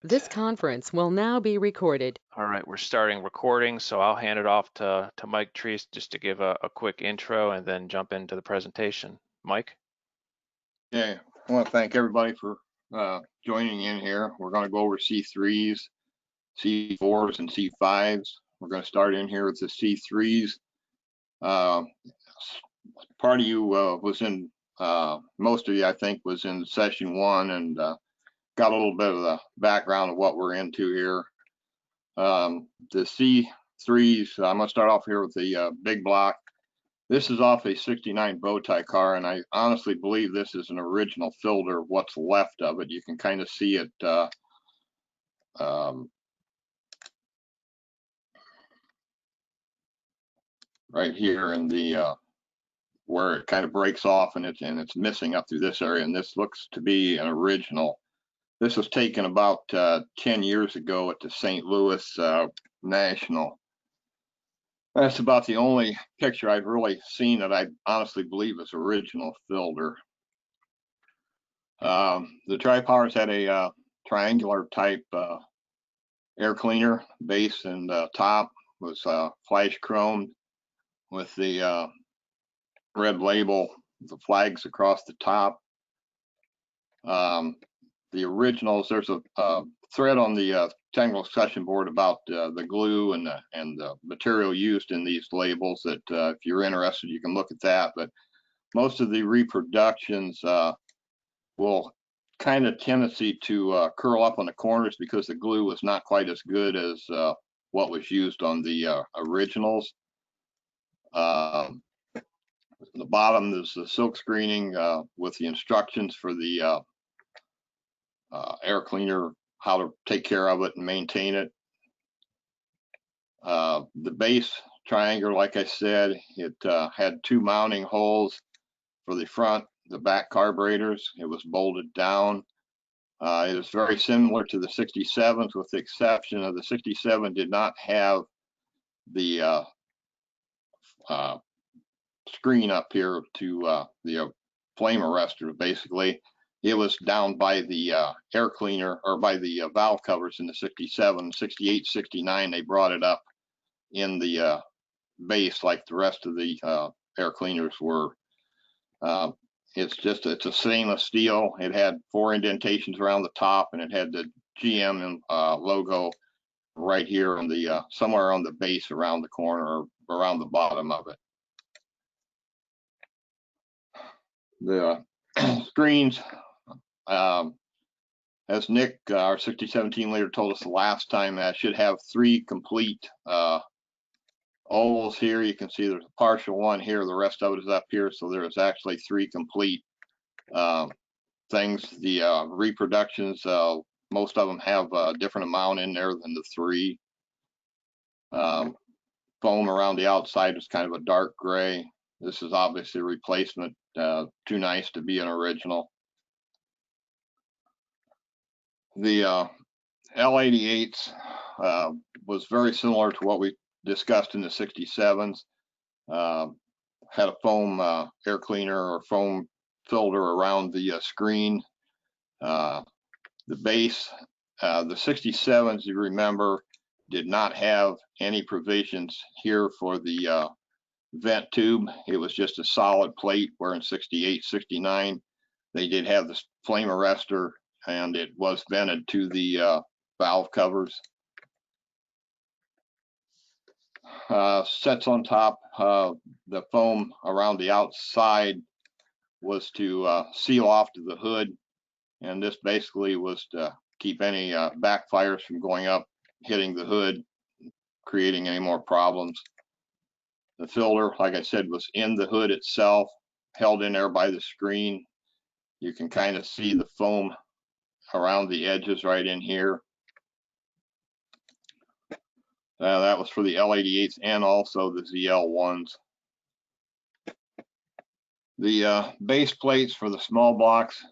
This conference will now be recorded. All right, we're starting recording, so I'll hand it off to Mike Treese just to give a quick intro and then jump into the presentation. Mike? Yeah, I want to thank everybody for joining in here. We're going to go over C3s, C4s, and C5s. We're going to start in here with the C3s. Part of you was in, most of you, I think, was in session one and got a little bit of the background of what we're into here. The C3s, I'm going to start off here with the big block. This is off a 69 bow tie car, and I honestly believe this is an original filter, what's left of it. You can kind of see it right here in the where it kind of breaks off, and it's missing up through this area, and this looks to be an original. This was taken about 10 years ago at the St. Louis National. That's about the only picture I've really seen that I honestly believe is original filter. The tri-powers had a triangular type air cleaner. Base and top was flash chromed with the red label, the flags across the top. The originals, there's a thread on the technical discussion board about the glue and the material used in these labels that if you're interested, you can look at that. But most of the reproductions will kind of tendency to curl up on the corners because the glue was not quite as good as what was used on the originals. The bottom is the silk screening with the instructions for the air cleaner, how to take care of it and maintain it. The base triangle, like I said, it had two mounting holes for the front, the back carburetors. It was bolted down. It is very similar to the 67s, with the exception of the 67 did not have the screen up here to the flame arrestor. Basically, it was down by the air cleaner or by the valve covers in the 67, 68, 69. They brought it up in the base like the rest of the air cleaners were. It's a stainless steel. It had 4 indentations around the top, and it had the GM logo right here on the somewhere on the base around the corner or around the bottom of it. The screens, as Nick, our 6017 leader, told us the last time, should have 3 complete ovals here. You can see there's a partial one here. The rest of it is up here. So there's actually 3 complete things. The reproductions, most of them have a different amount in there than the 3. Foam around the outside is kind of a dark gray. This is obviously a replacement, too nice to be an original. The L88s was very similar to what we discussed in the 67s. Had a foam air cleaner or foam filter around the screen. The base, the 67s, you remember, did not have any provisions here for the vent tube. It was just a solid plate, where in 68, 69, they did have the flame arrestor, and it was vented to the valve covers. Sets on top, the foam around the outside was to seal off to the hood, and this basically was to keep any backfires from going up, hitting the hood, creating any more problems. The filter, like I said, was in the hood itself, held in there by the screen. You can kind of see the foam around the edges right in here. That was for the L88s and also the ZL1s. The base plates for the small blocks,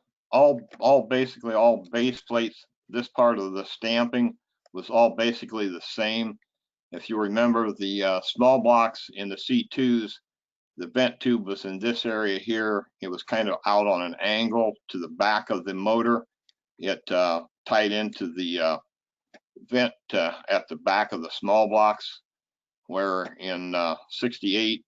basically all base plates. This part of the stamping was all basically the same. If you remember the small blocks in the C2s, the vent tube was in this area here. It was kind of out on an angle to the back of the motor. It tied into the vent at the back of the small blocks, where in 68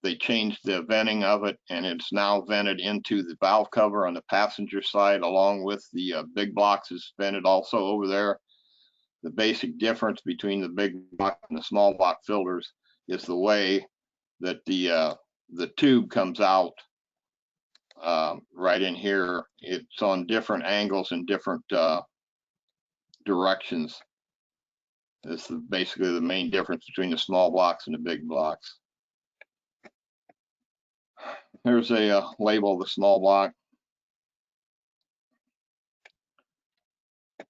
they changed the venting of it, and it's now vented into the valve cover on the passenger side, along with the big blocks is vented also over there. The basic difference between the big block and the small block filters is the way that the tube comes out right in here. It's on different angles and different directions. This is basically the main difference between the small blocks and the big blocks. Here's a label of the small block.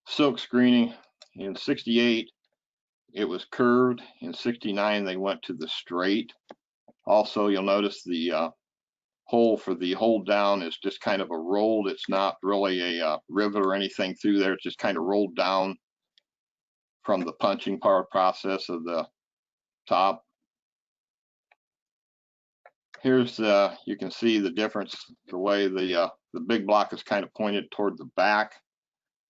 Silk screening. In 68, it was curved. In 69, they went to the straight. Also, you'll notice the hole for the hold down is just kind of a rolled. It's not really a rivet or anything through there. It's just kind of rolled down from the punching part process of the top. Here's you can see the difference, the way the big block is kind of pointed toward the back,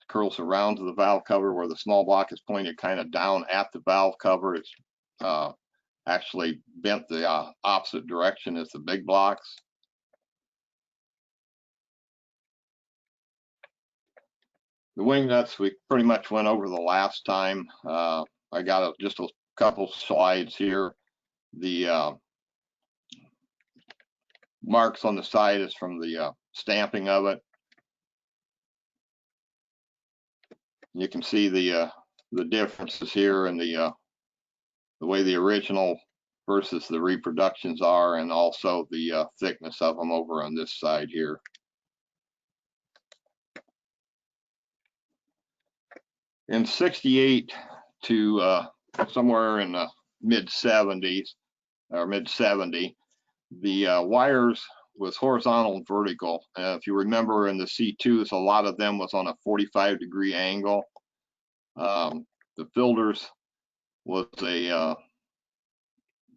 it curls around to the valve cover, where the small block is pointed kind of down at the valve cover. It's actually bent the opposite direction as the big blocks. The wing nuts we pretty much went over the last time. I got just a couple slides here. The marks on the side is from the stamping of it. You can see the differences here and the way the original versus the reproductions are, and also the thickness of them over on this side here. In 68 to somewhere in the mid 70s or mid 70, the wires was horizontal and vertical. If you remember in the C2s, a lot of them was on a 45-degree angle. The filters was a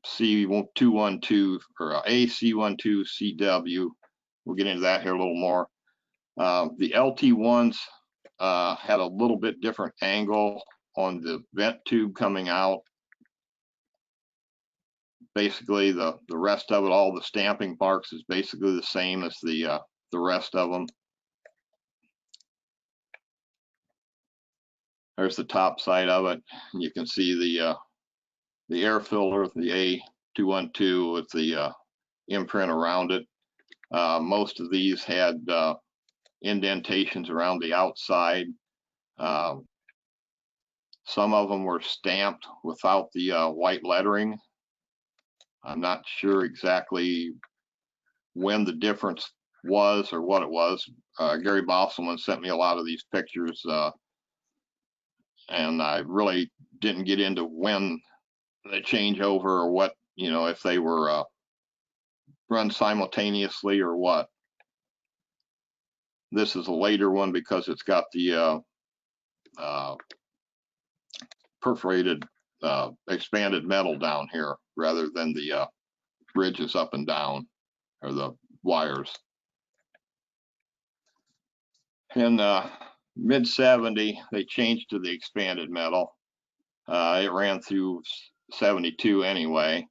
C212 or a C12 CW. We'll get into that here a little more. The LT1s had a little bit different angle on the vent tube coming out. Basically, the rest of it, all the stamping marks is basically the same as the rest of them. There's the top side of it. You can see the air filter, the A212 with the imprint around it. Most of these had indentations around the outside. Some of them were stamped without the white lettering. I'm not sure exactly when the difference was or what it was. Gary Bosselman sent me a lot of these pictures, and I really didn't get into when they change over or what, you know, if they were run simultaneously or what. This is a later one because it's got the perforated expanded metal down here rather than the ridges up and down, or the wires. In mid 70, they changed to the expanded metal. It ran through 72 anyway.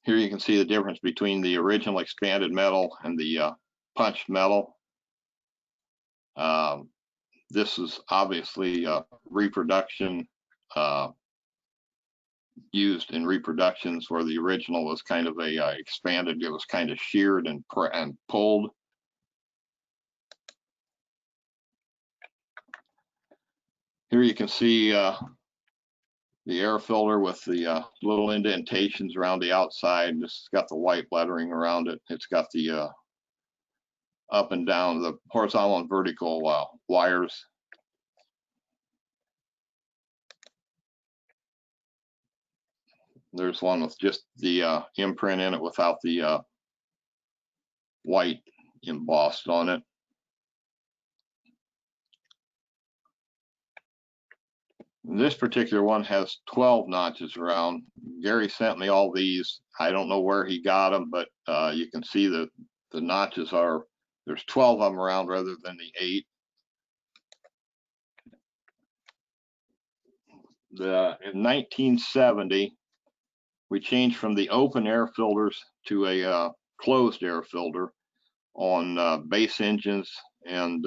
Here you can see the difference between the original expanded metal and the punched metal. This is obviously reproduction, used in reproductions, where the original was kind of a expanded. It was kind of sheared and pulled. Here you can see the air filter with the little indentations around the outside. This has got the white lettering around it. It's got the up and down, the horizontal and vertical wires. There's one with just the imprint in it without the white embossed on it. This particular one has 12 notches around. Gary sent me all these. I don't know where he got them, but you can see that the notches are There's 12 of them around rather than the 8. In 1970, we changed from the open air filters to a closed air filter on base engines and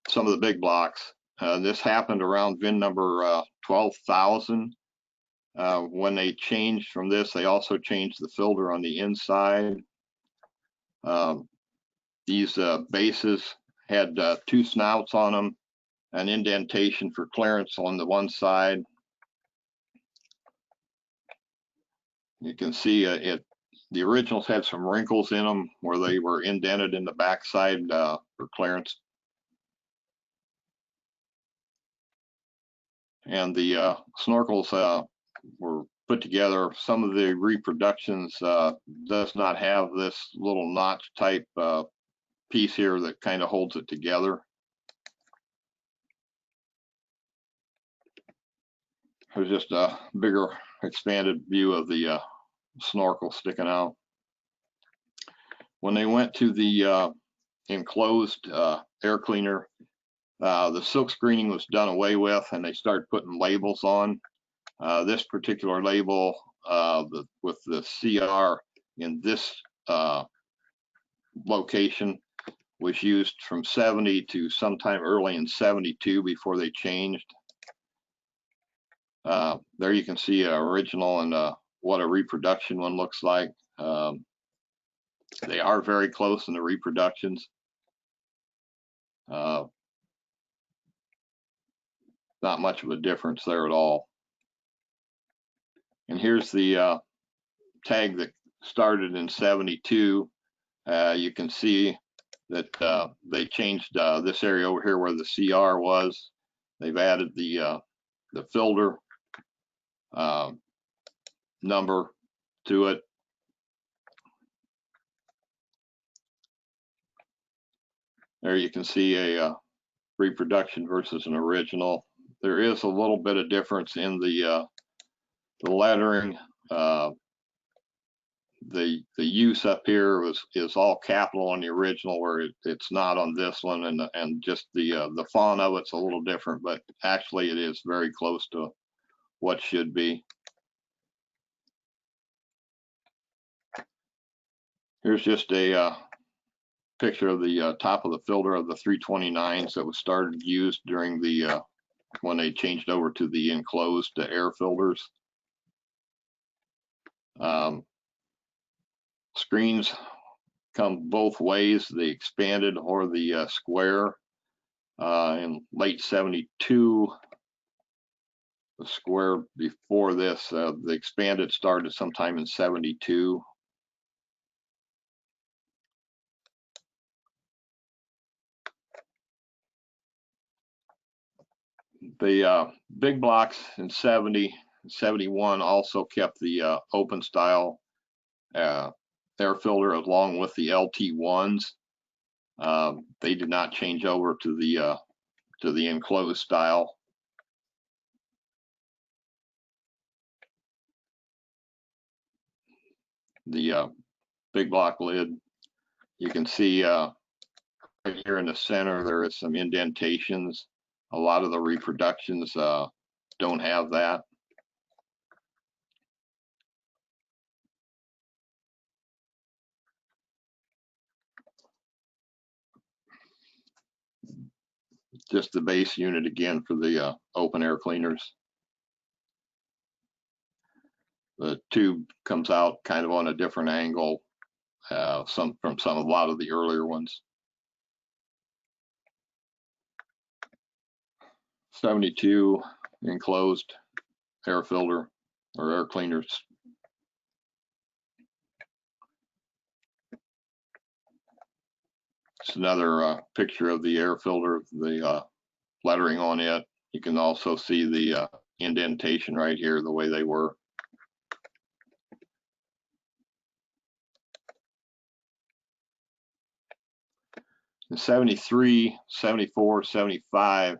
some of the big blocks. This happened around VIN number 12,000. When they changed from this, they also changed the filter on the inside. These bases had 2 snouts on them, an indentation for clearance on the one side. You can see the originals had some wrinkles in them where they were indented in the backside for clearance. And the snorkels were put together. Some of the reproductions does not have this little notch type piece here that kind of holds it together. There's just a bigger expanded view of the snorkel sticking out. When they went to the enclosed air cleaner, the silk screening was done away with, and they started putting labels on. This particular label with the CR in this location was used from 70 to sometime early in 72 before they changed. There you can see an original and what a reproduction one looks like. They are very close in the reproductions. Not much of a difference there at all. And here's the tag that started in 72. You can see that they changed this area over here where the CR was. They've added the filter number to it. There you can see a reproduction versus an original. There is a little bit of difference in the lettering. The use up here is all capital on the original, where it's not on this one, and just the font of it's a little different, but actually it is very close to what should be. Here's just a picture of the top of the filter of the 329s that was used during the when they changed over to the enclosed air filters. Screens come both ways, the expanded or the square. In late 72, the square before this, the expanded started sometime in 72. The big blocks in 70, 71 also kept the open style air filter along with the LT1s. They did not change over to the enclosed style. The big block lid, you can see right here in the center there is some indentations. A lot of the reproductions don't have that. Just the base unit again for the open air cleaners. The tube comes out kind of on a different angle a lot of the earlier ones. 72 enclosed air filter or air cleaners. It's another picture of the air filter, the lettering on it. You can also see the indentation right here, the way they were. In 73, 74, 75,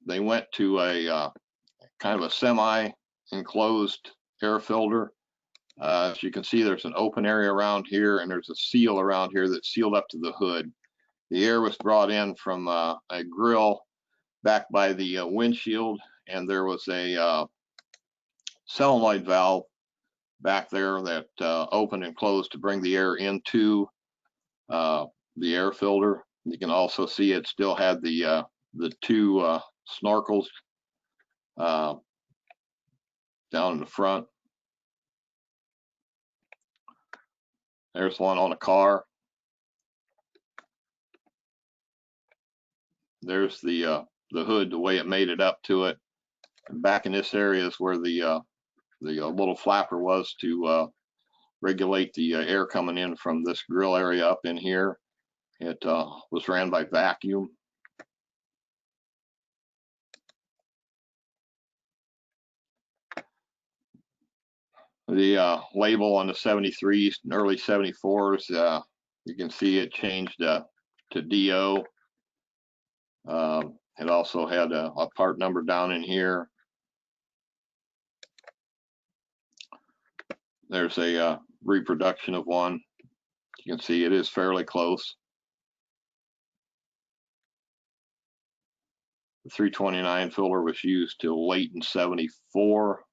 they went to a kind of a semi-enclosed air filter. As you can see, there's an open area around here, and there's a seal around here that's sealed up to the hood. The air was brought in from a grill back by the windshield, and there was a solenoid valve back there that opened and closed to bring the air into the air filter. You can also see it still had the two snorkels down in the front. There's one on a car. There's the hood, the way it made it up to it. And back in this area is where the little flapper was to regulate the air coming in from this grill area up in here. It was ran by vacuum. The label on the 73s and early 74s, you can see it changed to DO. It also had a part number down in here. There's a reproduction of one. You can see it is fairly close. The 329 filter was used till late in 74.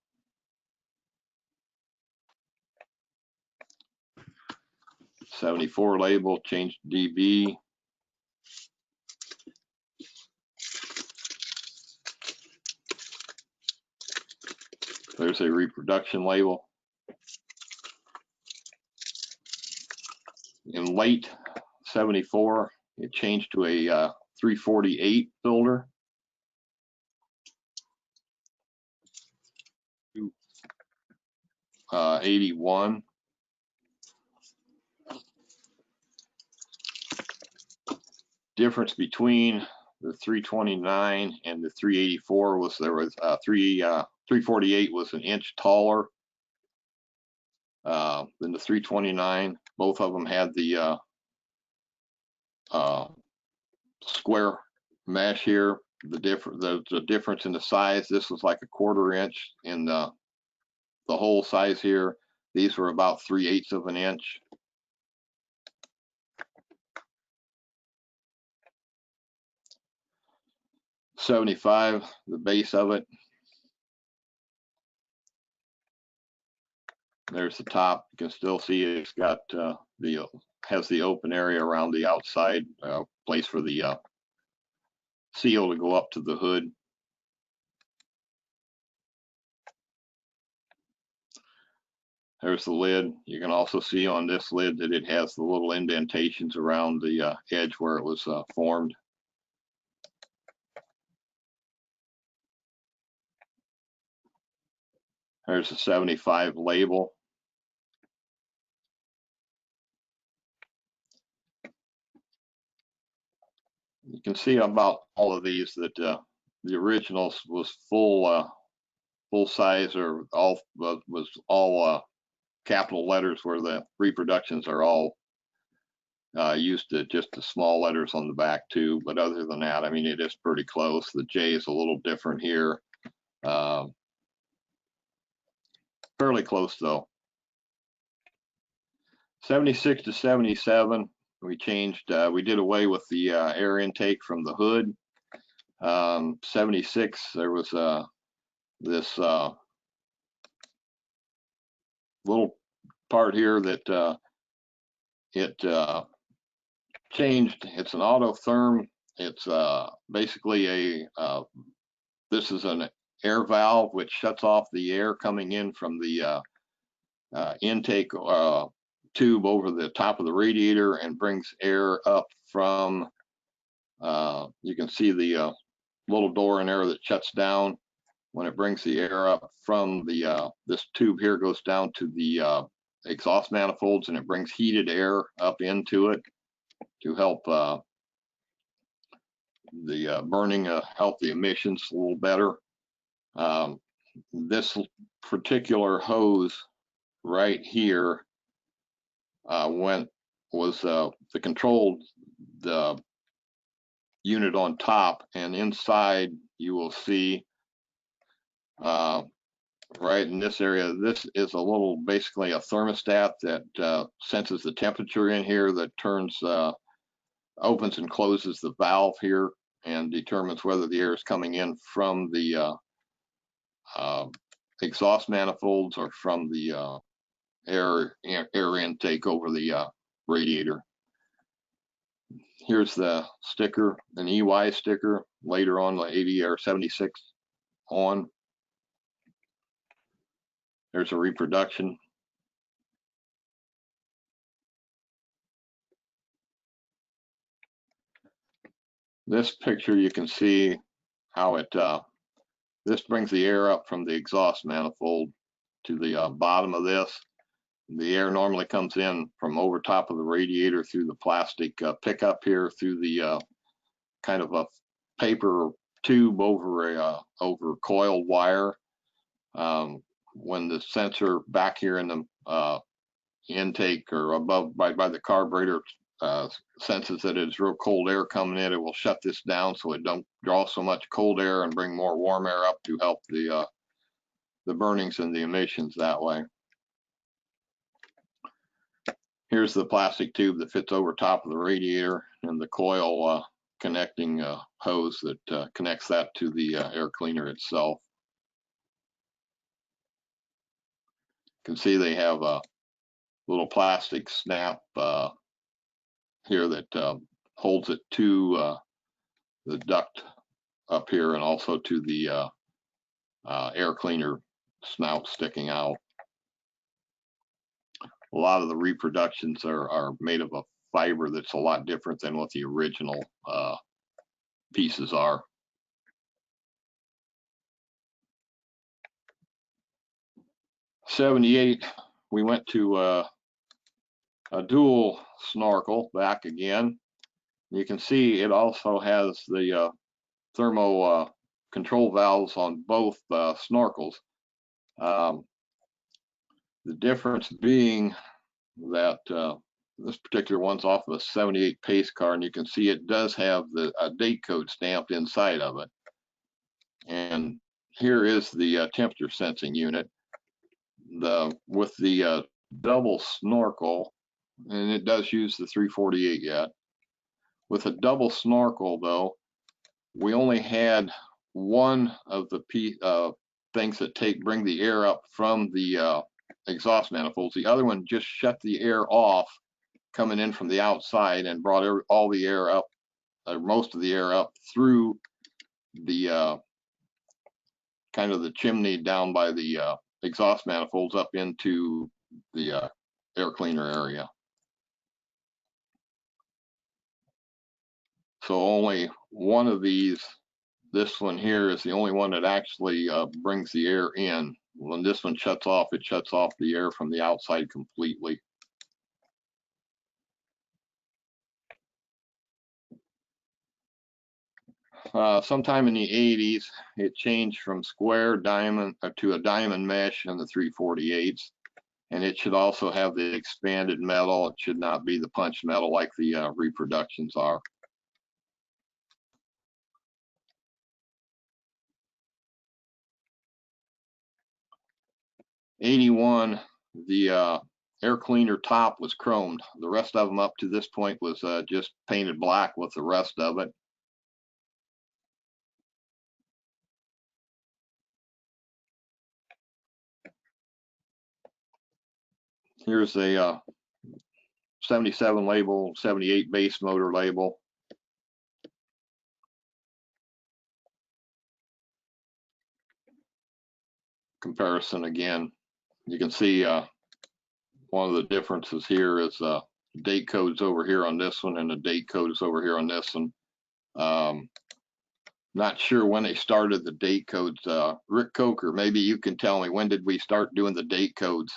'74 label changed to DB. There's a reproduction label. In late 74, it changed to a 348 filter. 81. Difference between the 329 and the 384 was there was 348 was an inch taller than the 329. Both of them had the square mesh here. The difference in the size. This was like a 1/4 inch in the whole size here. These were about 3/8 of an inch. '75, the base of it. There's the top. You can still see it's got has the open area around the outside, place for the seal to go up to the hood. There's the lid. You can also see on this lid that it has the little indentations around the edge where it was formed. There's a 75 label. You can see about all of these that the originals was full size, or all was all capital letters, where the reproductions are all used to just the small letters on the back too. But other than that, I mean, it is pretty close. The J is a little different here. Fairly close though. 76 to 77, we changed, we did away with the air intake from the hood. 76, there was this little part here that it changed. It's an autotherm. It's basically this is an air valve which shuts off the air coming in from the intake tube over the top of the radiator and brings air up from, you can see the little door in there that shuts down. When it brings the air up from the this tube here goes down to the exhaust manifolds, and it brings heated air up into it to help the burning, help the emissions a little better. This particular hose right here was the control the unit on top, and inside you will see right in this area. This is a little, basically a thermostat that senses the temperature in here, that turns, opens and closes the valve here and determines whether the air is coming in from the exhaust manifolds or from the air intake over the radiator. Here's the sticker, an EY sticker, later on the 80 or 76 on. There's a reproduction. This picture, you can see how it, this brings the air up from the exhaust manifold to the bottom of this. The air normally comes in from over top of the radiator through the plastic pickup here, through the kind of a paper tube over coiled wire. When the sensor back here in the intake or above by the carburetor senses that it's real cold air coming in, it will shut this down so it don't draw so much cold air and bring more warm air up to help the burnings and the emissions that way. Here's the plastic tube that fits over top of the radiator and the coil connecting hose that connects that to the air cleaner itself. You can see they have a little plastic snap here that holds it to the duct up here and also to the air cleaner snout sticking out. A lot of the reproductions are made of a fiber that's a lot different than what the original pieces are. '78, we went to a dual snorkel back again. You can see it also has the thermo control valves on both snorkels. The difference being that this particular one's off of a '78 pace car, and you can see it does have a date code stamped inside of it. And here is the temperature sensing unit. With the double snorkel, and it does use the 348 yet. With a double snorkel, though, we only had one of the things that bring the air up from the exhaust manifolds. The other one just shut the air off coming in from the outside and brought all the air up, most of the air up through the kind of the chimney down by the exhaust manifolds up into the air cleaner area. So only one of these, this one here, is the only one that actually brings the air in. When this one shuts off, it shuts off the air from the outside completely. Sometime in the '80s, it changed from square diamond to a diamond mesh in the 348s. And it should also have the expanded metal. It should not be the punched metal like the reproductions are. '81, the air cleaner top was chromed. The rest of them up to this point was just painted black with the rest of it. Here's a 77 label, '78 base motor label. Comparison again. You can see one of the differences here is date codes over here on this one and the date codes over here on this one. Not sure when they started the date codes. Rick Coker, maybe you can tell me, when did we start doing the date codes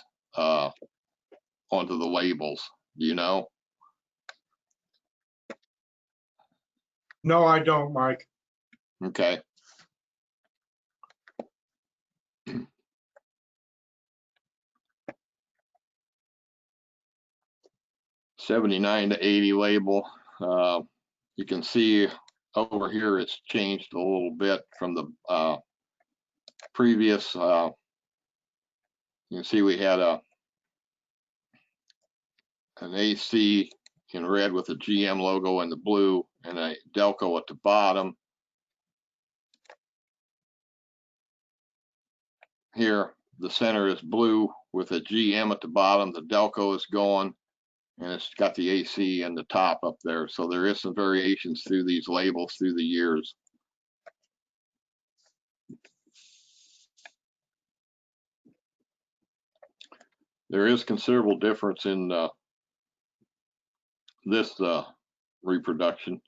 onto the labels? Do you know? No, I don't, Mike. Okay. '79 to '80 label. You can see over here it's changed a little bit from the previous You can see we had an AC in red with a GM logo in the blue and a Delco at the bottom. Here, the center is blue with a GM at the bottom. The Delco is going, and it's got the AC and the top up there. So there is some variations through these labels through the years. There is considerable difference in this reproduction.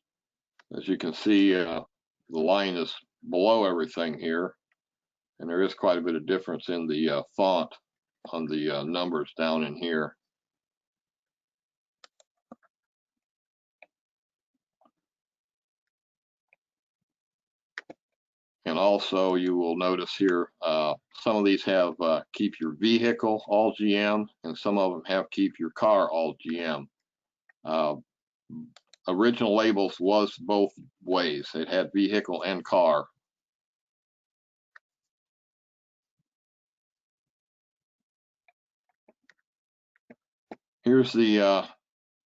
As you can see, the line is below everything here, and there is quite a bit of difference in the font on the numbers down in here. And also you will notice here, some of these have keep your vehicle all GM, and some of them have keep your car all GM. Original labels was both ways. It had vehicle and car. Here's the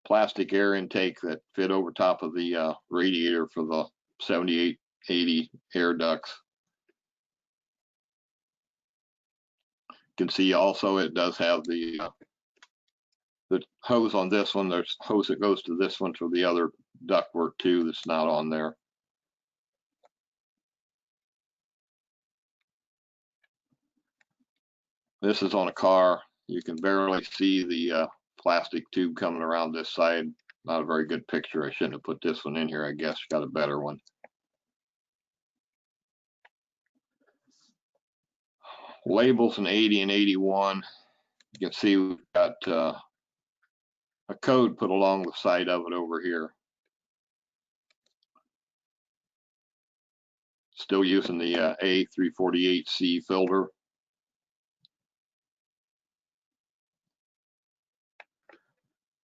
plastic air intake that fit over top of the radiator for the 7880 air ducts. You can see also it does have the hose on this one. There's hose that goes to this one for the other ductwork too that's not on there. This is on a car. You can barely see the plastic tube coming around this side. Not a very good picture. I shouldn't have put this one in here. I guess got a better one. Labels in 80 and 81. You can see we've got a code put along the side of it over here. Still using the A348C filter.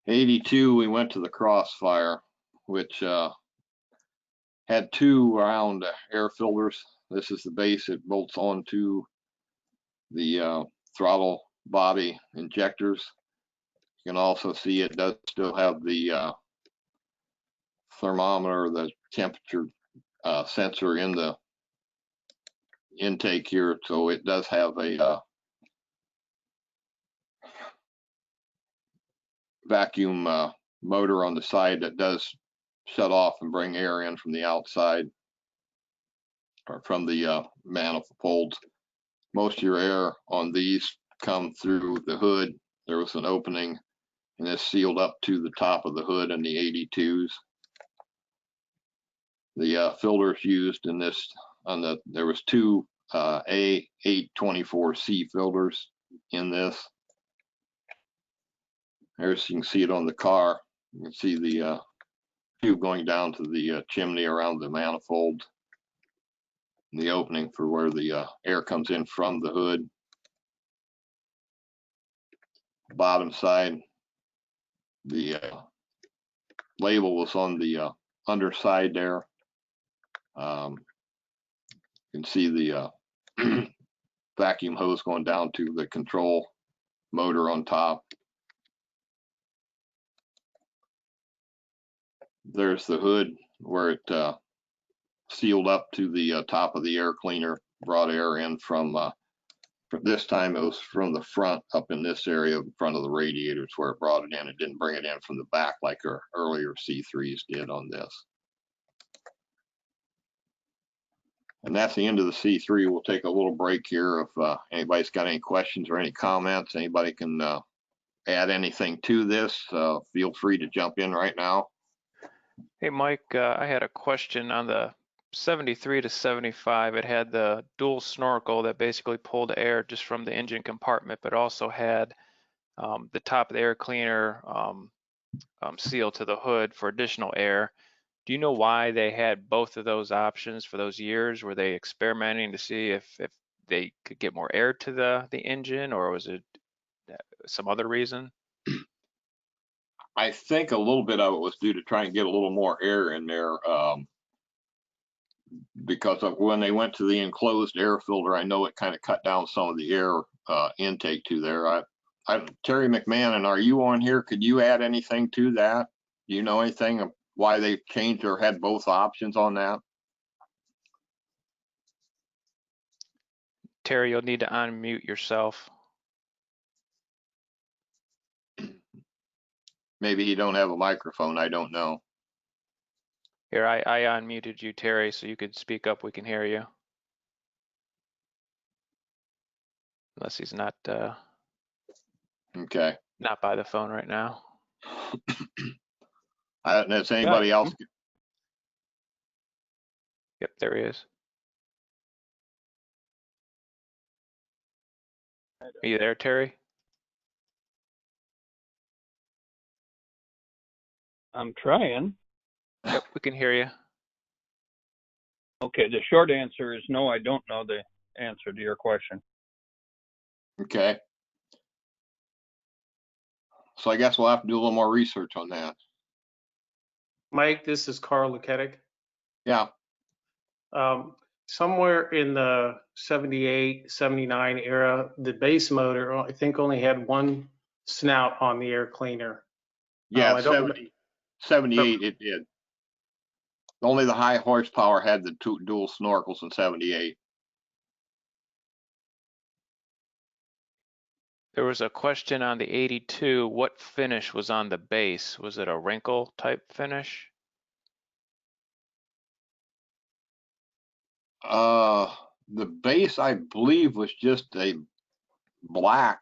'82, we went to the Crossfire, which had two round air filters. This is the base. It bolts onto the throttle body injectors. You can also see it does still have the thermometer, the temperature sensor in the intake here, so it does have a vacuum motor on the side that does shut off and bring air in from the outside or from the manifolds. Most of your air on these come through the hood. There was an opening, and it's sealed up to the top of the hood in the 82s. The filters used in this, there was two A824C filters in this. As you can see it on the car, you can see the tube going down to the chimney around the manifold, and the opening for where the air comes in from the hood. Bottom side, the label was on the underside there. You can see the vacuum hose going down to the control motor on top. There's the hood where it sealed up to the top of the air cleaner, brought air in from this time it was from the front up in this area in front of the radiators where it brought it in. It didn't bring it in from the back like our earlier C3s did on this. And that's the end of the C3. We'll take a little break here. If anybody's got any questions or any comments, anybody can add anything to this, feel free to jump in right now. Hey, Mike, I had a question on the 73 to 75. It had the dual snorkel that basically pulled air just from the engine compartment, but also had the top of the air cleaner sealed to the hood for additional air. Do you know why they had both of those options for those years? Were they experimenting to see if they could get more air to the engine, or was it some other reason? I think a little bit of it was due to try and get a little more air in there, because of when they went to the enclosed air filter, I know it kind of cut down some of the air intake to there. Terry McMahon, are you on here? Could you add anything to that? Do you know anything of why they changed or had both options on that? Terry, you'll need to unmute yourself. Maybe he don't have a microphone. I don't know. Here, I unmuted you, Terry, so you could speak up. We can hear you. Unless he's not Okay. not by the phone right now. Does anybody else? Yep, there he is. Are you there, Terry? I'm trying. Yep, we can hear you. Okay, the short answer is no, I don't know the answer to your question. Okay. So I guess we'll have to do a little more research on that. Mike, this is Carl Luketic. Yeah. Somewhere in the 78, 79 era, the base motor, I think, only had one snout on the air cleaner. Yeah, I don't 78 it did. Only the high horsepower had the two dual snorkels in 78. There was a question on the 82. What finish was on the base? Was it a wrinkle type finish? The base, I believe, was just a black.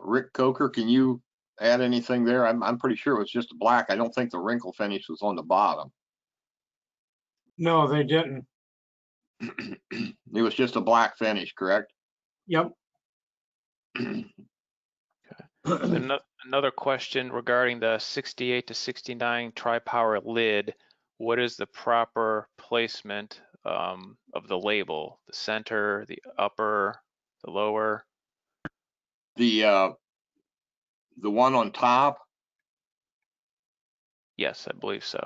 Rick Coker, can you add anything there? I'm pretty sure it was just black. I don't think the wrinkle finish was on the bottom. No, they didn't. It was just a black finish, correct? Yep. Another question regarding the 68 to 69 tri-power lid. What is the proper placement of the label? The center, the upper, the lower? The one on top, Yes, I believe so.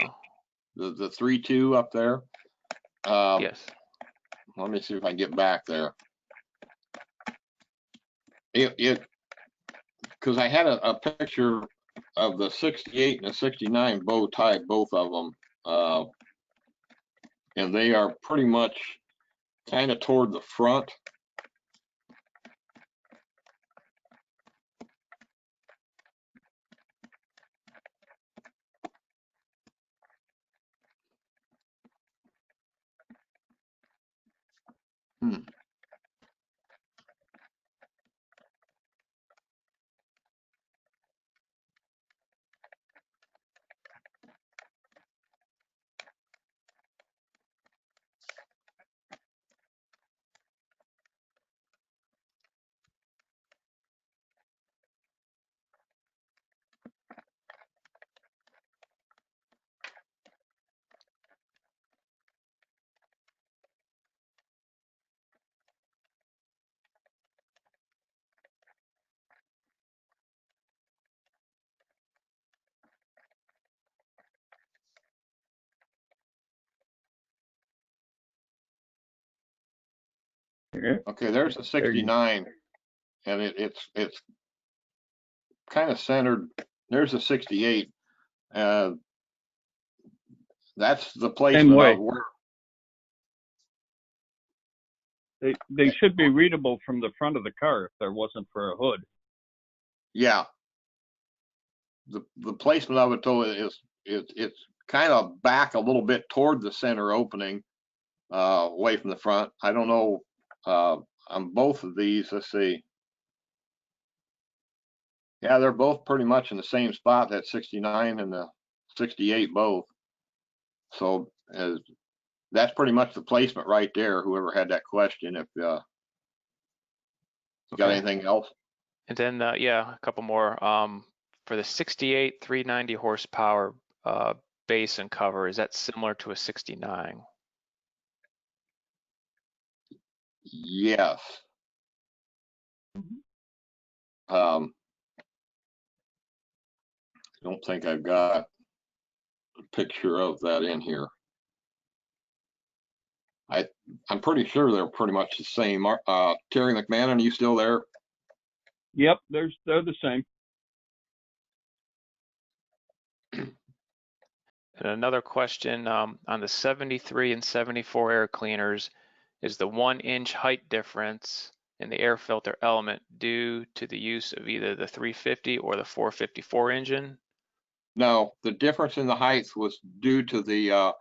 the 3.2 up there. Yes. Let me see if I can get back there. Because I had a picture of the 68 and the 69 bow tied, both of them, and they are pretty much kind of toward the front. Okay, there's a 69, and it's kind of centered. There's a 68. That's the placement way. of where. They should be readable from the front of the car if there wasn't for a hood. Yeah. The placement of it though is it's kind of back a little bit toward the center opening, away from the front. I don't know on both of these. Let's see. Yeah, they're both pretty much in the same spot. That 69 and the 68 both. So that's pretty much the placement right there. Whoever had that question, if got anything else? And then yeah, a couple more. For the 68 390 horsepower base and cover, is that similar to a 69? Yes. I don't think I've got a picture of that in here. I'm pretty sure they're pretty much the same. Terry McMahon, are you still there? Yep, they're the same. And another question on the 73 and 74 air cleaners, is the 1-inch height difference in the air filter element due to the use of either the 350 or the 454 engine? No, the difference in the heights was due to the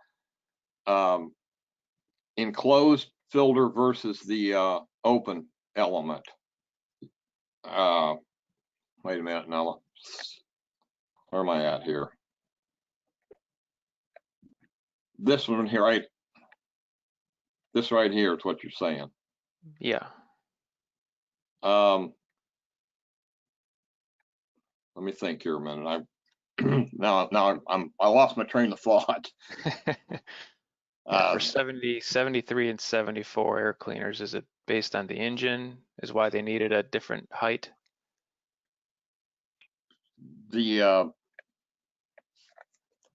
enclosed filter versus the open element. Wait a minute now. Where am I at here? This one here, right? This right here is what you're saying. Yeah. Let me think here a minute. I lost my train of thought. Yeah, for 73 and 74 air cleaners, is it based on the engine? Is why they needed a different height? Hang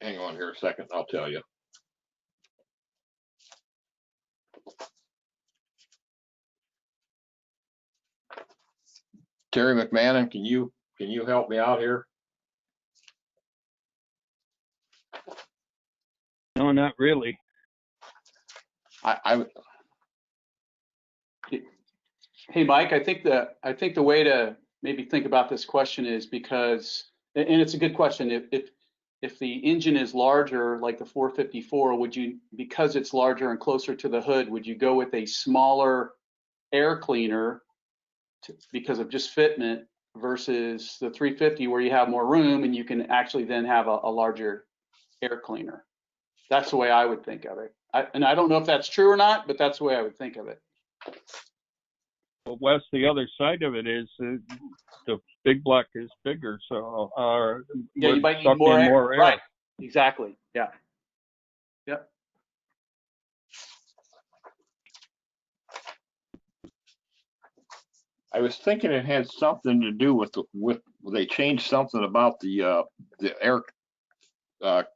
on here a second, I'll tell you. Terry McMahon, can you help me out here? No, not really. Hey, Mike, I think the way to maybe think about this question is because, and it's a good question, if the engine is larger, like the 454, would you, because it's larger and closer to the hood, would you go with a smaller air cleaner because of just fitment versus the 350 where you have more room and you can actually then have a larger air cleaner? That's the way I would think of it. And I don't know if that's true or not, but that's the way I would think of it. But Wes, the other side of it is the big block is bigger, so Yeah, you might need more air. Right. Exactly. Yeah. Yep. I was thinking it had something to do with they changed something about the air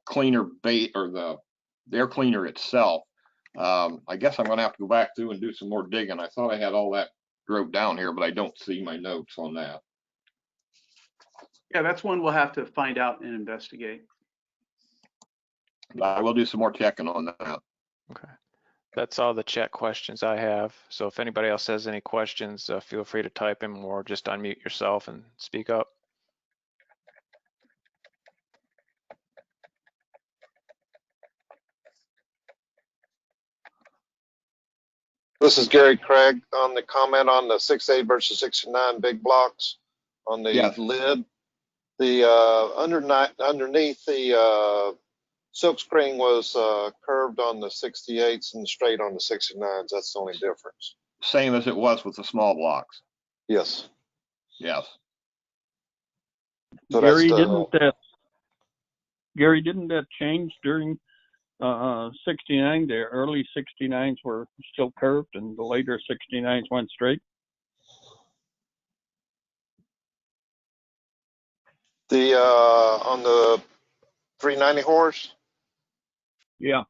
cleaner bait or the air cleaner itself. I guess I'm gonna have to go back through and do some more digging. I thought I had all that wrote down here, but I don't see my notes on that. Yeah, that's one we'll have to find out and investigate. I will do some more checking on that. Okay. That's all the chat questions I have. So if anybody else has any questions, feel free to type them or just unmute yourself and speak up. This is Gary Craig on the comment on the 68 versus 69 big blocks on the Yes. lid. The underneath the silk screen was curved on the 68s and straight on the 69s. That's the only difference. Same as it was with the small blocks. Yes. Yes. So Gary, that's Gary, didn't that change during 69? The early 69s were still curved and the later 69s went straight? the on the 390 horse. Yeah.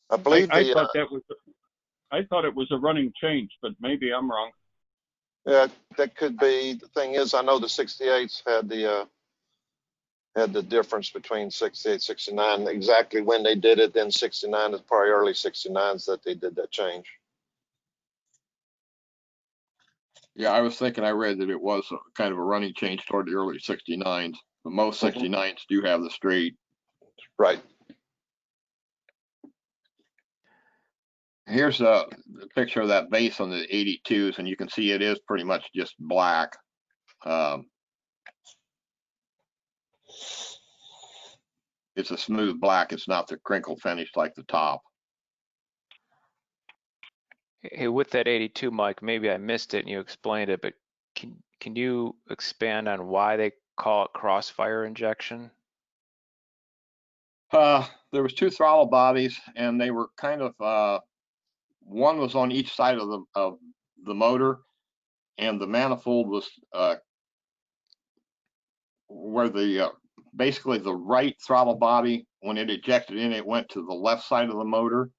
I believe I thought it was a running change, but maybe I'm wrong. yeah, that could be. The thing is, I know the 68s had the difference between 68, 69. Exactly when they did it, then 69 is probably early 69s that they did that change. Yeah, I was thinking I read that it was kind of a running change toward the early 69s, but most 69s do have the straight. Right. Here's a picture of that base on the 82s, and you can see it is pretty much just black. It's a smooth black. It's not the crinkle finish like the top. Hey, with that 82, Mike, maybe I missed it and you explained it, but can you expand on why they call it crossfire injection? There was two throttle bodies, and they were kind of one was on each side of the motor, and the manifold was where the basically the right throttle body, when it ejected in, it went to the left side of the motor,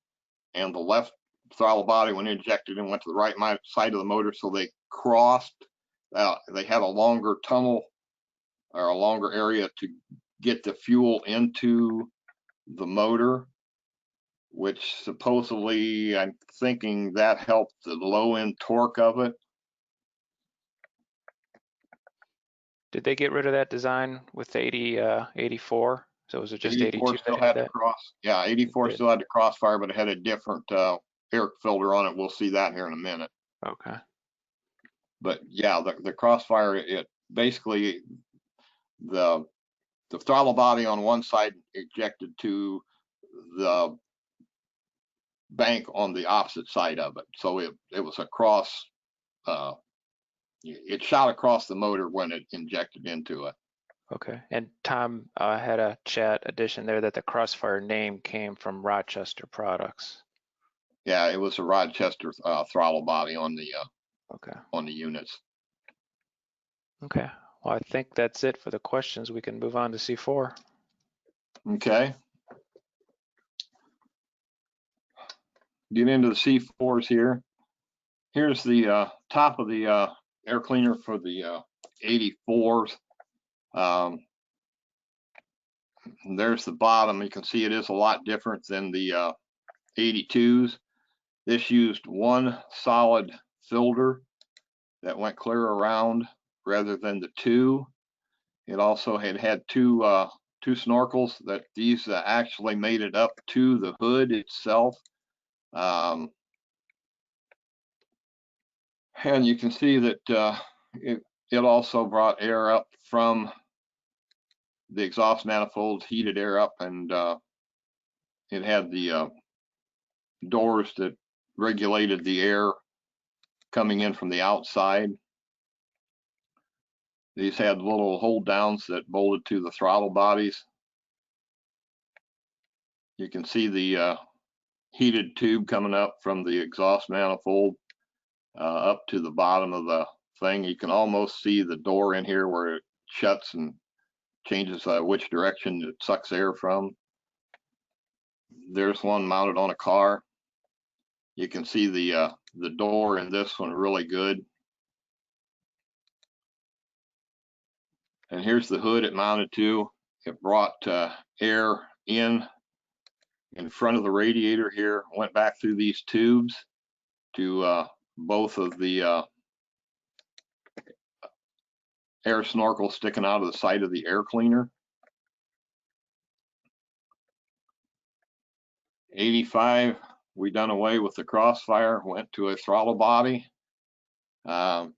and the left throttle body when injected and went to the right side of the motor, so they crossed. They had a longer tunnel or a longer area to get the fuel into the motor, which supposedly I'm thinking that helped the low end torque of it. Did they get rid of that design with 84? So was it just 84 82 still that had had the that? cross. Yeah, 84 did. still had the crossfire, but it had a different air filter on it. We'll see that here in a minute. Okay. But yeah, the crossfire, it basically the throttle body on one side ejected to the bank on the opposite side of it. So it was a cross. It shot across the motor when it injected into it. Okay. And Tom had a chat addition there that the Crossfire name came from Rochester Products. Yeah, it was a Rochester throttle body on the Okay. on the units. Okay. Well, I think that's it for the questions. We can move on to C4. Okay. Get into the C4s here. Here's the top of the air cleaner for the 84s. There's the bottom. You can see it is a lot different than the 82s. This used one solid filter that went clear around rather than the two. It also had two snorkels that these actually made it up to the hood itself. And you can see that it also brought air up from the exhaust manifolds, heated air up, and it had the doors that regulated the air coming in from the outside. These had little hold downs that bolted to the throttle bodies. You can see the heated tube coming up from the exhaust manifold up to the bottom of the thing. You can almost see the door in here where it shuts and changes which direction it sucks air from. There's one mounted on a car. You can see the door in this one really good. And here's the hood it mounted to. It brought air in front of the radiator here, went back through these tubes to both of the air snorkels sticking out of the side of the air cleaner. 85, we done away with the crossfire, went to a throttle body. The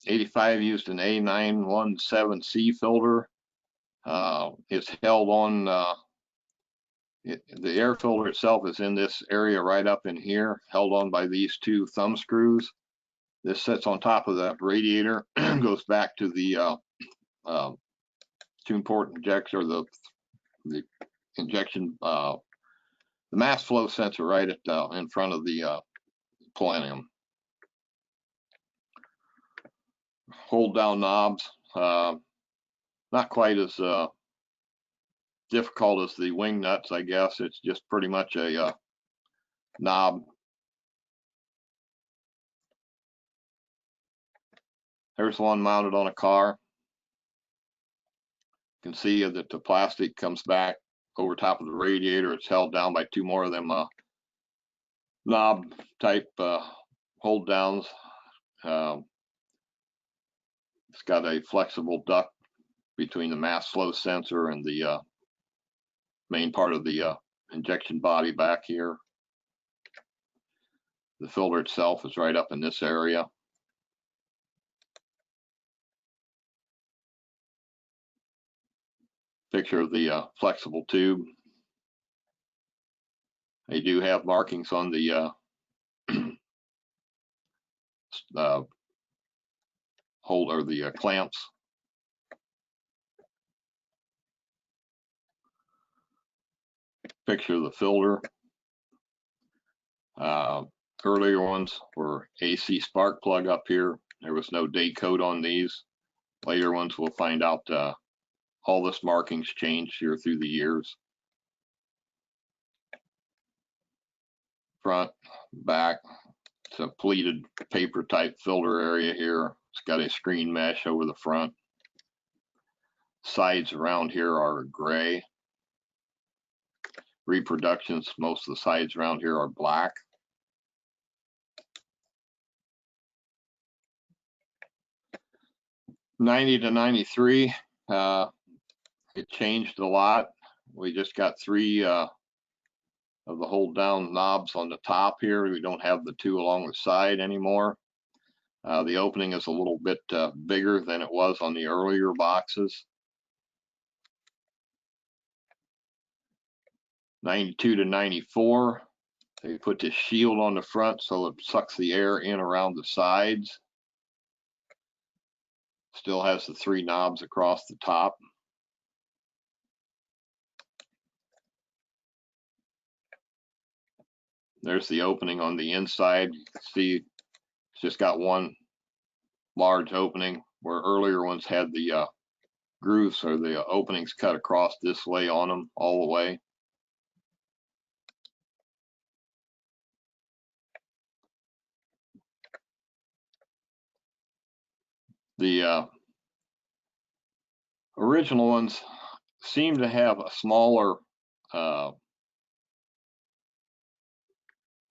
85 used an A917C filter. It's held on, the air filter itself is in this area right up in here, held on by these two thumb screws. This sits on top of the radiator, goes back to the tune port injector, the injection, the mass flow sensor right at in front of the plenum. Hold down knobs, not quite as difficult as the wing nuts, I guess. It's just pretty much a knob. There's one mounted on a car. You can see that the plastic comes back over top of the radiator. It's held down by two more of them knob type hold downs. It's got a flexible duct between the mass flow sensor and the main part of the injection body back here. The filter itself is right up in this area. Picture of the flexible tube. They do have markings on the hold or the clamps. Picture of the filter. Earlier ones were AC spark plug up here. There was no date code on these. Later ones we'll find out all this markings changed here through the years. front, back. It's a pleated paper type filter area here. It's got a screen mesh over the front. Sides around here are gray. Reproductions, most of the sides around here are black. '90 to '93, it changed a lot. We just got 3 of the hold down knobs on the top here. We don't have the 2 along the side anymore. The opening is a little bit bigger than it was on the earlier boxes. '92 to '94, they put this shield on the front so it sucks the air in around the sides. Still has the 3 knobs across the top. There's the opening on the inside. You can see it's just got one large opening, where earlier ones had the grooves or the openings cut across this way on them all the way. The original ones seem to have a smaller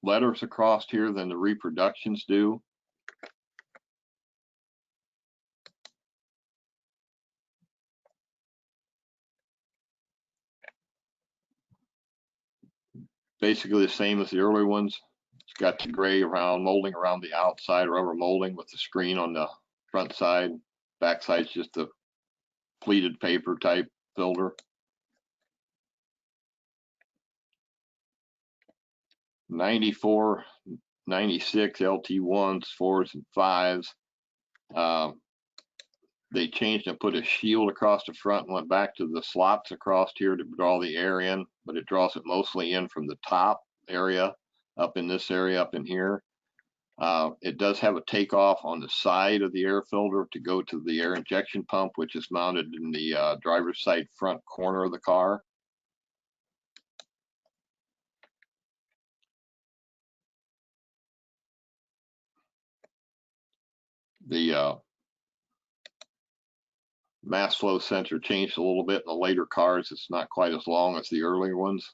letters across here than the reproductions do. Basically the same as the early ones. It's got the gray around molding around the outside, rubber molding with the screen on the front side. Back side's just a pleated paper type filter. 94, 96 LT1s, 4s, and 5s. They changed and put a shield across the front and went back to the slots across here to draw the air in, but it draws it mostly in from the top area, up in this area, up in here. It does have a takeoff on the side of the air filter to go to the air injection pump, which is mounted in the driver's side front corner of the car. The mass flow sensor changed a little bit in the later cars. It's not quite as long as the earlier ones.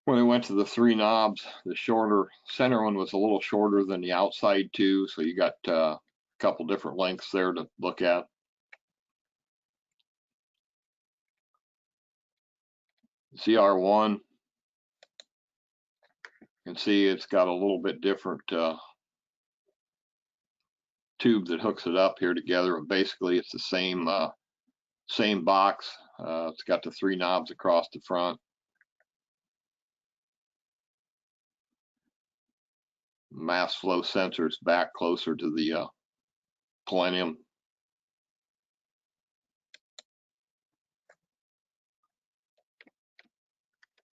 When I went to the 3 knobs, the shorter center one was a little shorter than the outside 2, so you got a couple different lengths there to look at. CR1, you can see it's got a little bit different tube that hooks it up here together. Basically, it's the same box. It's got the 3 knobs across the front. Mass flow sensors back closer to the plenum.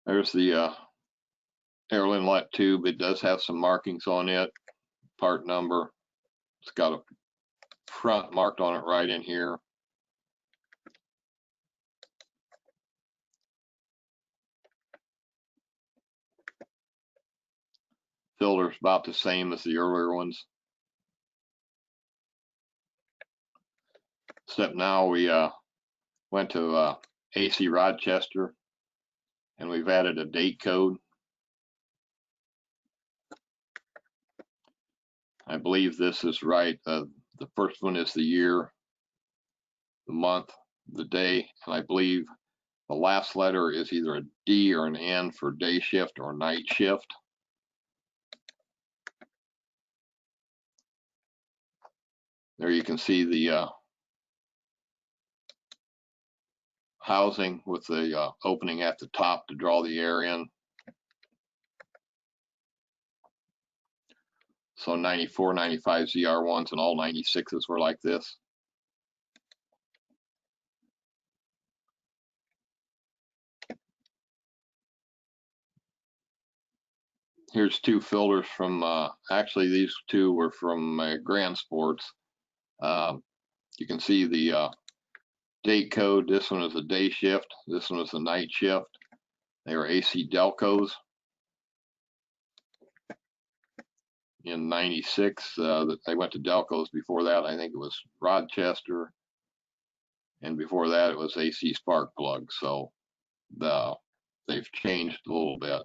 There's the air inlet tube. It does have some markings on it, part number. It's got a front marked on it right in here. Filter's about the same as the earlier ones. Except now we went to AC Rochester and we've added a date code. I believe this is right. The first one is the year, the month, the day, and I believe the last letter is either a D or an N for day shift or night shift. There you can see the housing with the opening at the top to draw the air in. So 94, 95 ZR1s and all 96s were like this. Here's 2 filters from, actually these 2 were from Grand Sports. You can see the date code. This one is a day shift. This one is a night shift. They were AC Delcos. In 96, they went to Delcos. Before that, I think it was Rochester. And before that, it was AC spark plug. So they've changed a little bit.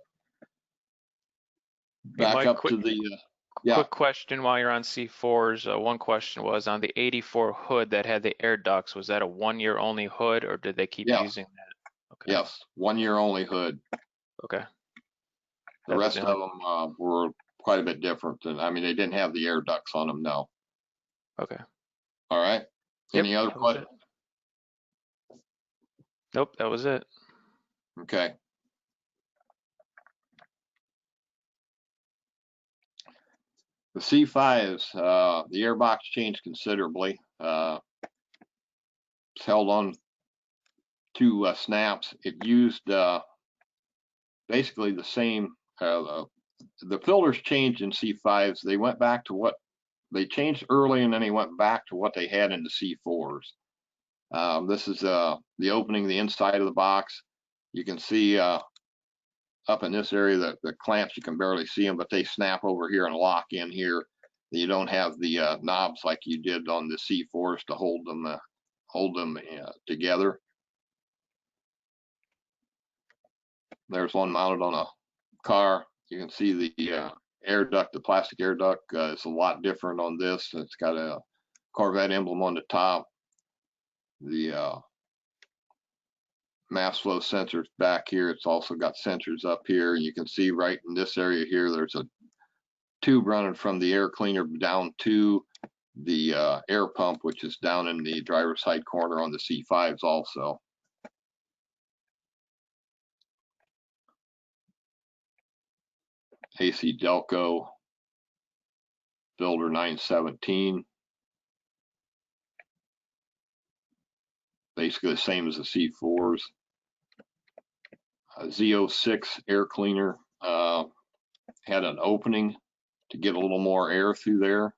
Hey, Back Mike, up quick, to the, yeah. quick question while you're on C4s. One question was on the 84 hood that had the air ducts. Was that a 1 year only hood, or did they keep Yes. using that? Okay. Yes, 1 year only hood. Okay. The rest of them were quite a bit different. I mean, they didn't have the air ducts on them, no. Okay. All right. Yep, Any other that was questions? it. Nope, that was it. Okay. The C5s, the airbox changed considerably. It's held on two snaps. It used basically the same. The filters changed in C5s. They went back to what they changed early, and then they went back to what they had in the C4s. This is the opening, the inside of the box. You can see up in this area the clamps, you can barely see them, but they snap over here and lock in here. You don't have the knobs like you did on the C4s to hold them together. There's one mounted on a car. You can see the air duct, the plastic air duct is a lot different on this. It's got a Corvette emblem on the top. The mass flow sensors back here. It's also got sensors up here. And you can see right in this area here, there's a tube running from the air cleaner down to the air pump, which is down in the driver's side corner on the C5s also. AC Delco, Builder 917. Basically the same as the C4s. Z06 air cleaner had an opening to get a little more air through there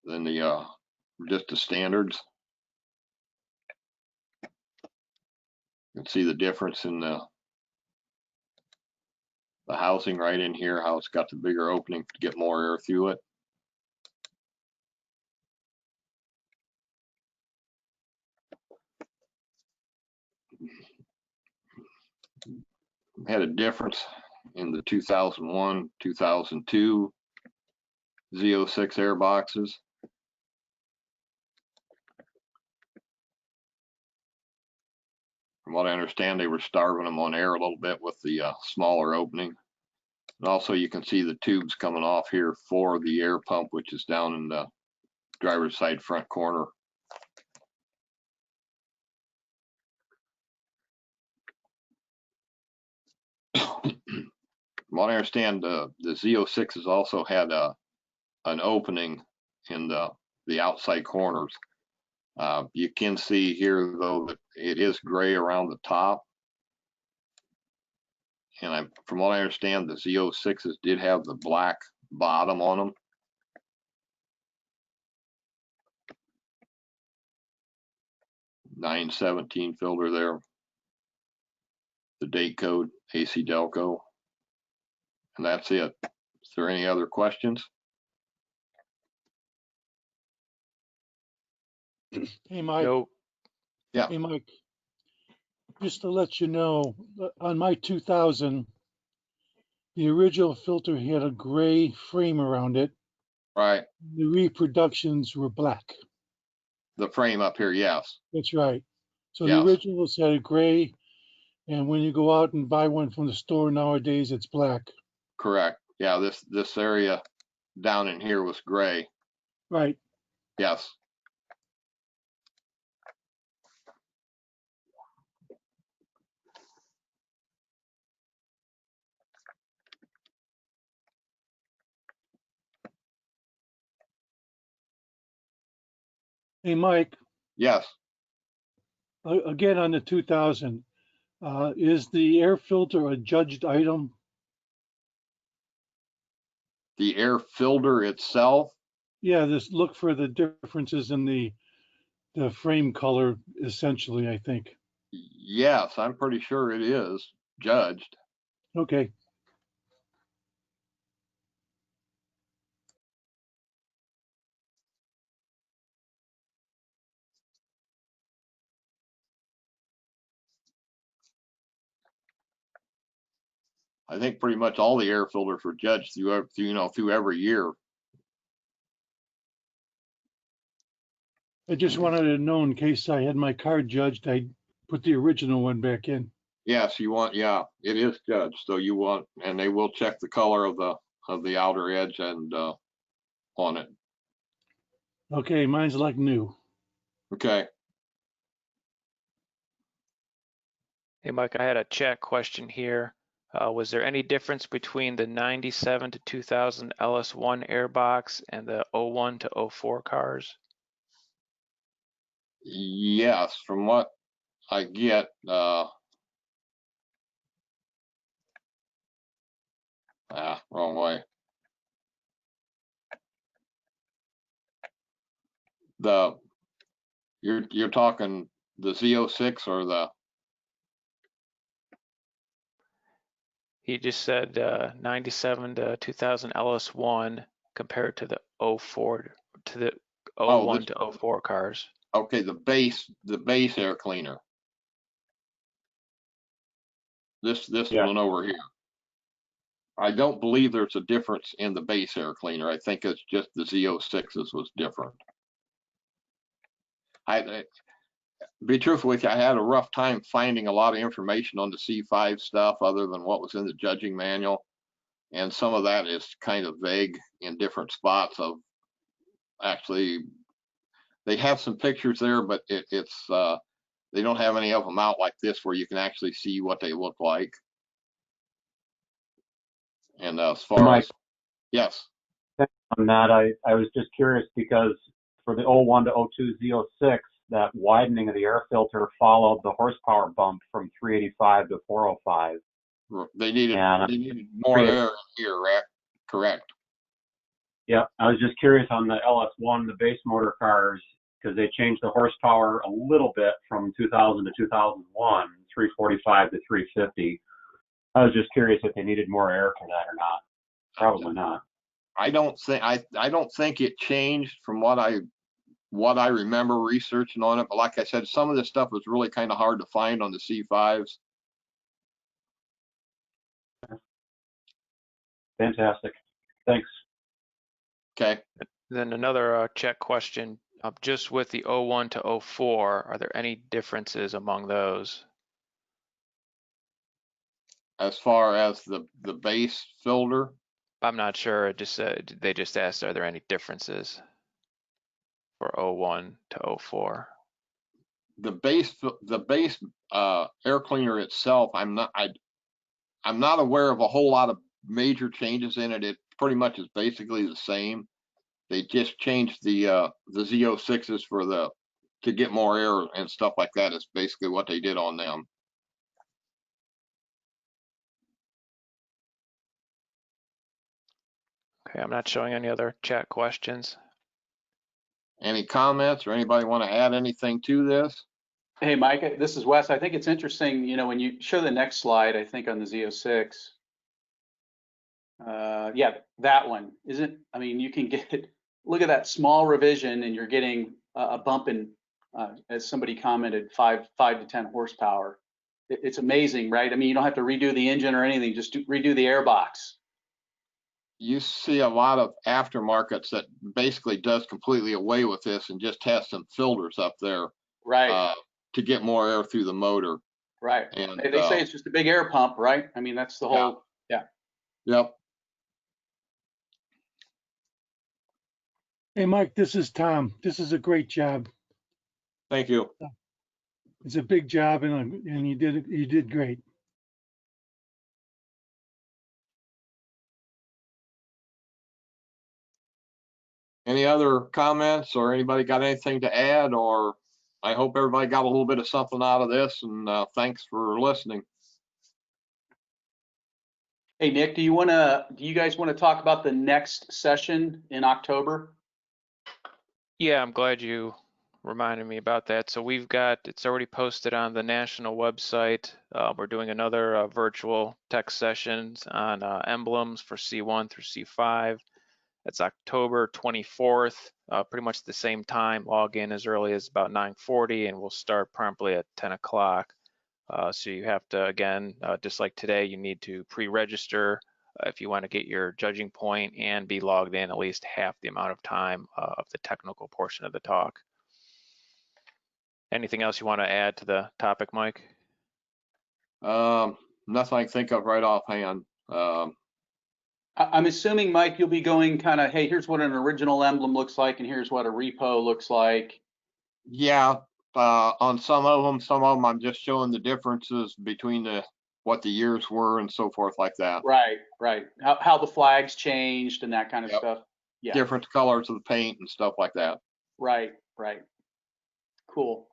than the just the standards. You can see the difference in the housing right in here, how it's got the bigger opening to get more air through it. Had a difference in the 2001, 2002 Z06 air boxes. From what I understand, they were starving them on air a little bit with the smaller opening. And also you can see the tubes coming off here for the air pump, which is down in the driver's side front corner. From what I understand, the Z06s also had an opening in the outside corners. You can see here, though, that it is gray around the top. And from what I understand, the Z06s did have the black bottom on them. (917) filter there. The date code, AC Delco. And that's it. Is there any other questions? Hey, Mike. Nope. Yeah. Hey, Mike. Just to let you know, on my 2000, the original filter had a gray frame around it. Right. The reproductions were black. The frame up here, yes. That's right. So Yes. the originals had a gray, and when you go out and buy one from the store nowadays, it's black. Correct. Yeah, this area down in here was gray. Right. Yes. Hey, Mike. Yes. Again on the 2000, is the air filter a judged item? The air filter itself. Yeah, just look for the differences in the frame color, essentially, I think. Yes, I'm pretty sure it is judged. Okay. I think pretty much all the air filters were judged through every year. I just wanted to know in case I had my car judged, I put the original one back in. Yes, yeah, it is judged. So and they will check the color of the outer edge and on it. Okay, mine's like new. Okay. Hey, Mike, I had a chat question here. Was there any difference between the 97 to 2000 LS1 airbox and the 01 to 04 cars? Yes, from what I get, wrong way. You're talking the Z06 or the? He just said 97 to 2000 LS1 compared to the 04 to the 01 to 04 cars. Okay, the base air cleaner. This one over here. I don't believe there's a difference in the base air cleaner. I think it's just the Z06s was different. I be truthful with you, I had a rough time finding a lot of information on the C-5 stuff other than what was in the judging manual. And some of that is kind of vague in different spots of actually, they have some pictures there, but it's they don't have any of them out like this where you can actually see what they look like. And as far as, yes. On that, I was just curious because for the 01 to 02 Z06, that widening of the air filter followed the horsepower bump from 385 to 405. They needed more air here, correct? Yeah, I was just curious on the LS1, the base motor cars, because they changed the horsepower a little bit from 2000 to 2001, 345 to 350. I was just curious if they needed more air for that or not. Probably not. I don't think it changed from what I remember researching on it. But like I said, some of this stuff was really kind of hard to find on the C5s. Fantastic. Thanks. Okay. Then another check question, just with the 01 to 04, are there any differences among those? As far as the base filter? I'm not sure. It just said, they just asked, are there any differences for 01 to 04? The base air cleaner itself, I'm not aware of a whole lot of major changes in it. It pretty much is basically the same. They just changed the Z06s to get more air and stuff like that is basically what they did on them. Okay, I'm not showing any other chat questions. Any comments or anybody want to add anything to this? Hey, Mike, this is Wes. I think it's interesting, when you show the next slide, I think on the Z06, yeah, that one isn't, you can look at that small revision and you're getting a bump in, as somebody commented, 5 to 10 horsepower. It's amazing, right? You don't have to redo the engine or anything, just redo the airbox. You see a lot of aftermarkets that basically does completely away with this and just has some filters up there, right, to get more air through the motor. Right. And they say it's just a big air pump, right? That's the whole, yeah. Yep. Hey, Mike, this is Tom. This is a great job. Thank you. It's a big job, and you did great. Any other comments or anybody got anything to add? Or I hope everybody got a little bit of something out of this, and thanks for listening. Hey, Nick, do you guys want to talk about the next session in October? Yeah, I'm glad you reminded me about that. So it's already posted on the national website. We're doing another virtual tech sessions on emblems for C1 through C5. It's October 24th, pretty much the same time. Log in as early as about 9:40, and we'll start promptly at 10 o'clock. So you have to, again, just like today, you need to pre-register if you want to get your judging point and be logged in at least half the amount of time of the technical portion of the talk. Anything else you want to add to the topic, Mike? Nothing I can think of right offhand. I'm assuming, Mike, you'll be going kind of, hey, here's what an original emblem looks like, and here's what a repo looks like. Yeah, on some of them, I'm just showing the differences between what the years were and so forth like that. Right, right. How the flags changed and that kind of stuff. Yeah. Different colors of the paint and stuff like that. Right, right. Cool.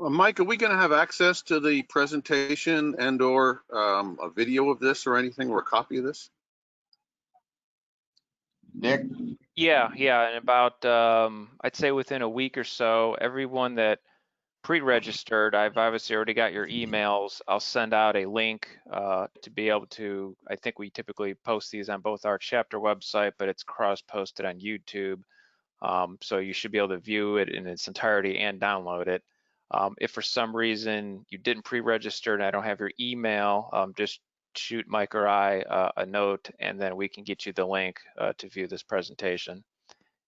Mike, are we going to have access to the presentation and or a video of this or anything, or a copy of this? Nick? Yeah, and about, I'd say within a week or so, everyone that pre-registered, I've obviously already got your emails. I'll send out a link to be able to, I think we typically post these on both our chapter website, but it's cross-posted on YouTube. So you should be able to view it in its entirety and download it. If for some reason you didn't pre-register and I don't have your email, just shoot Mike or I a note, and then we can get you the link to view this presentation.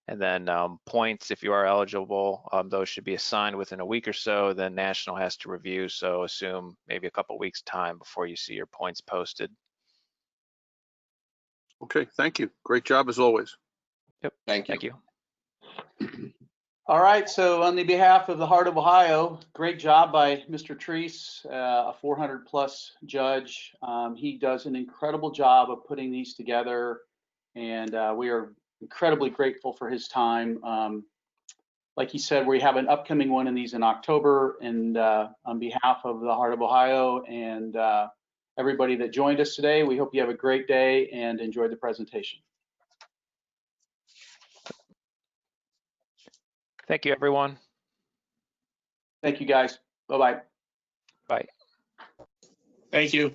And then points, if you are eligible, those should be assigned within a week or so. Then National has to review, so assume maybe a couple weeks time before you see your points posted. Okay, thank you. Great job as always. Yep. Thank you. All right, so on the behalf of the Heart of Ohio, great job by Mr. Treese, a 400+ judge. He does an incredible job of putting these together, and we are incredibly grateful for his time. Like he said, we have an upcoming one in these in October, and on behalf of the Heart of Ohio and everybody that joined us today, we hope you have a great day and enjoy the presentation. Thank you, everyone. Thank you, guys. Bye-bye. Bye. Thank you.